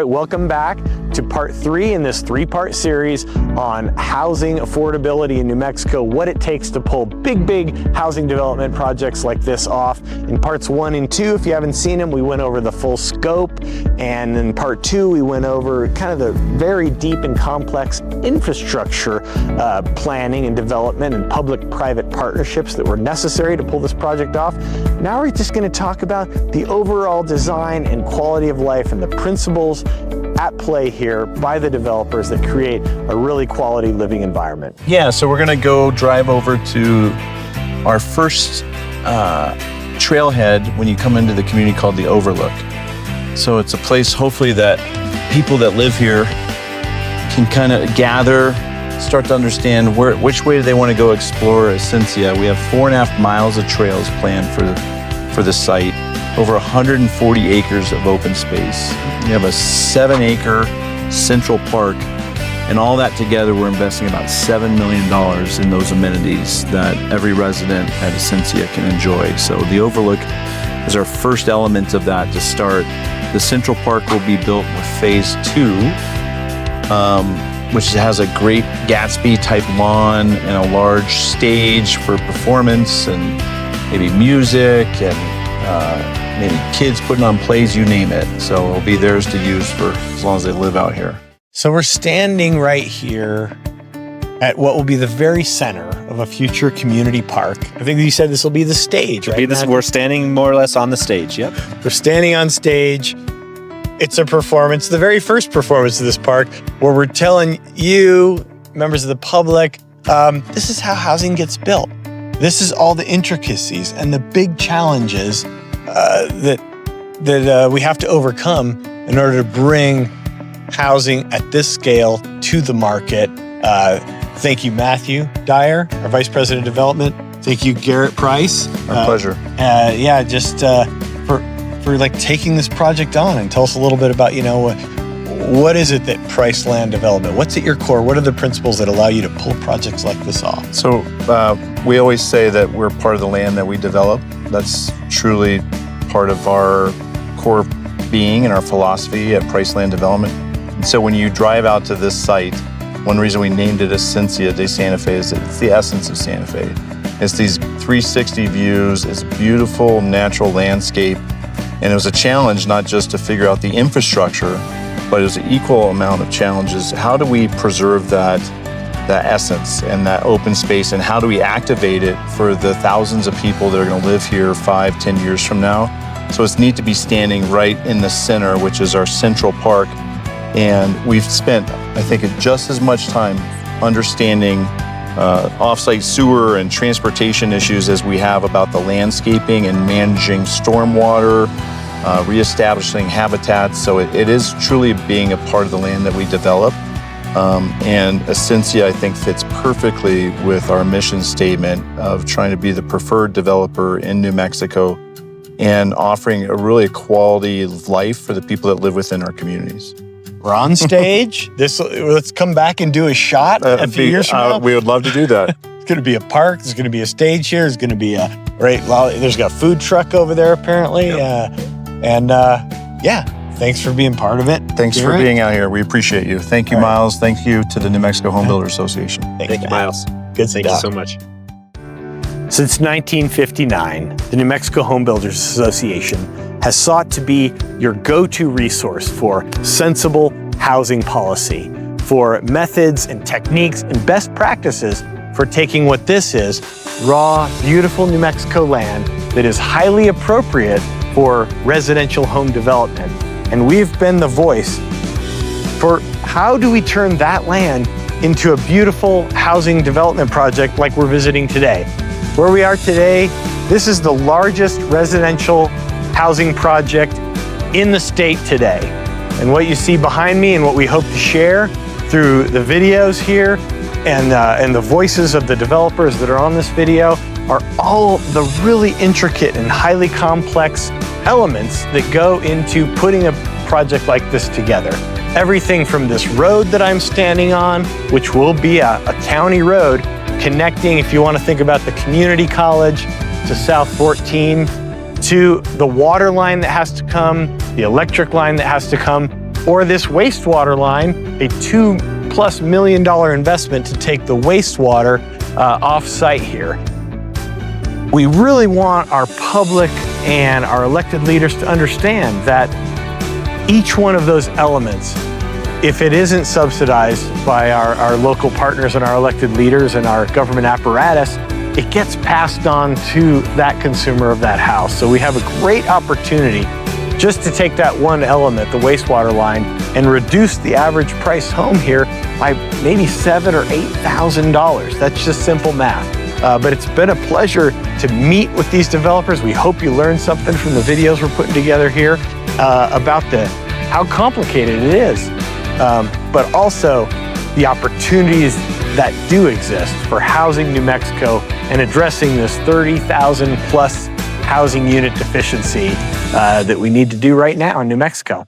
All right, welcome back to part 3 in this 3-part series on housing affordability in New Mexico, what it takes to pull big housing development projects like this off. In parts 1 and 2, if you haven't seen them, we went over the full scope, and in part 2, we went over kind of the very deep and complex infrastructure planning and development and public-private partnerships that were necessary to pull this project off. Now we're just going to talk about the overall design and quality of life and the principles at play here by the developers that create a really quality living environment. Yeah, so we're gonna go drive over to our first trailhead when you come into the community called the Overlook. So it's a place hopefully that people that live here can kind of gather, start to understand which way do they want to go explore Ascensia. We have 4.5 miles of trails planned for the site. Over 140 acres of open space. We have a 7-acre central park, and all that together, we're investing about $7 million in those amenities that every resident at Ascensia can enjoy. So the Overlook is our first element of that to start. The central park will be built with phase 2, which has a great Gatsby-type lawn and a large stage for performance and maybe music and maybe kids putting on plays, you name it. So it'll be theirs to use for as long as they live out here. So we're standing right here at what will be the very center of a future community park. I think you said this will be the stage, right? We're standing more or less on the stage, yep. We're standing on stage. It's a performance, the very first performance of this park, where we're telling you, members of the public, this is how housing gets built. This is all the intricacies and the big challenges that we have to overcome in order to bring housing at this scale to the market. Thank you, Matthew Dyer, our Vice President of Development. Thank you, Garrett Price. Our pleasure. For like taking this project on, and tell us a little bit about, what is it that Price Land Development, what's at your core? What are the principles that allow you to pull projects like this off? So we always say that we're part of the land that we develop. That's truly part of our core being and our philosophy at Price Land Development. And so when you drive out to this site, one reason we named it Ascensia de Santa Fe is it's the essence of Santa Fe. It's these 360 views, it's beautiful natural landscape. And it was a challenge not just to figure out the infrastructure, but it was an equal amount of challenges. How do we preserve that essence and that open space, and how do we activate it for the thousands of people that are going to live here 5-10 years from now? So it's neat to be standing right in the center, which is our central park. And we've spent, I think, just as much time understanding off-site sewer and transportation issues as we have about the landscaping and managing stormwater, reestablishing habitats. So it is truly being a part of the land that we develop. And Ascensia, I think, fits perfectly with our mission statement of trying to be the preferred developer in New Mexico and offering a really quality life for the people that live within our communities. We're on stage. Let's come back and do a shot a few years from now. We would love to do that. It's going to be a park. There's going to be a stage here. There's going to be there's got a food truck over there apparently. Yep. Thanks for being part of it. Thanks for being out here. We appreciate you. Thank you, Miles. Thank you to the New Mexico Home Builders Association. Thank you, Miles. Good stuff. Thank you so much. Since 1959, the New Mexico Home Builders Association has sought to be your go-to resource for sensible housing policy, for methods and techniques and best practices for taking what this is, raw, beautiful New Mexico land that is highly appropriate for residential home development. And we've been the voice for how do we turn that land into a beautiful housing development project like we're visiting today. Where we are today, this is the largest residential housing project in the state today. And what you see behind me and what we hope to share through the videos here and the voices of the developers that are on this video are all the really intricate and highly complex elements that go into putting a project like this together. Everything from this road that I'm standing on, which will be a county road, connecting, if you want to think about the community college, to South 14, to the water line that has to come, the electric line that has to come, Or this wastewater line, a $2+ million investment to take the wastewater off-site here. We really want our public and our elected leaders to understand that each one of those elements, if it isn't subsidized by our local partners and our elected leaders and our government apparatus, it gets passed on to that consumer of that house. So we have a great opportunity just to take that one element, the wastewater line, and reduce the average price home here by maybe $7,000 or $8,000. That's just simple math. But it's been a pleasure to meet with these developers. We hope you learned something from the videos we're putting together here about how complicated it is, but also the opportunities that do exist for housing New Mexico and addressing this 30,000 plus housing unit deficiency that we need to do right now in New Mexico.